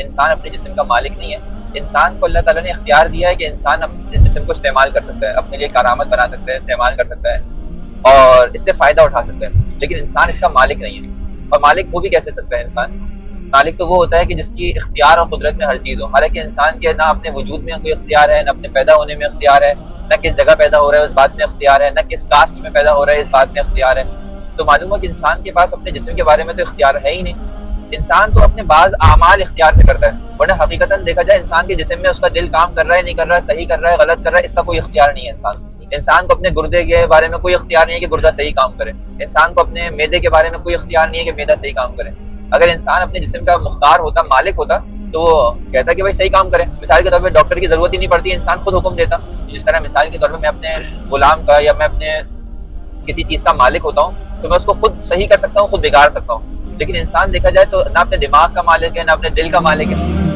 انسان اپنے جسم کا مالک نہیں ہے۔ انسان کو اللہ تعالیٰ نے اختیار دیا ہے کہ انسان اس جسم کو استعمال کر سکتا ہے، اپنے لیے کارآمد بنا سکتا ہے، استعمال کر سکتا ہے اور اس سے فائدہ اٹھا سکتا ہے، لیکن انسان اس کا مالک نہیں ہے۔ اور مالک وہ بھی کیسے سکتا ہے انسان؟ مالک تو وہ ہوتا ہے کہ جس کی اختیار اور قدرت میں ہر چیز ہو۔ حالانکہ انسان کے نہ اپنے وجود میں کوئی اختیار ہے، نہ اپنے پیدا ہونے میں اختیار ہے، نہ کس جگہ پیدا ہو رہا ہے اس بات میں اختیار ہے، نہ کس کاسٹ میں پیدا ہو رہا ہے اس بات میں اختیار ہے۔ تو معلوم ہے کہ انسان کے پاس اپنے جسم کے بارے میں تو اختیار ہے ہی نہیں۔ انسان تو اپنے بعض اعمال اختیار سے کرتا ہے، ورنہ حقیقتاً دیکھا جائے انسان کے جسم میں اس کا دل کام کر رہا ہے نہیں کر رہا ہے، صحیح کر رہا ہے غلط کر رہا ہے، اس کا کوئی اختیار نہیں ہے انسان کو اپنے گردے کے بارے میں کوئی اختیار نہیں ہے کہ گردہ صحیح کام کرے، انسان کو اپنے معدے کے بارے میں کوئی اختیار نہیں ہے کہ معدہ صحیح کام کرے۔ اگر انسان اپنے جسم کا مختار ہوتا، مالک ہوتا، تو وہ کہتا کہ بھائی صحیح کام کرے۔ مثال کے طور پہ ڈاکٹر کی ضرورت ہی نہیں پڑتی، انسان خود حکم دیتا۔ جس طرح مثال کے طور پہ میں اپنے غلام کا یا میں اپنے کسی چیز کا مالک ہوتا ہوں تو میں اس کو خود صحیح کر سکتا ہوں، خود بگاڑ سکتا ہوں، لیکن انسان دیکھا جائے تو نہ اپنے دماغ کا مالک ہے، نہ اپنے دل کا مالک ہے۔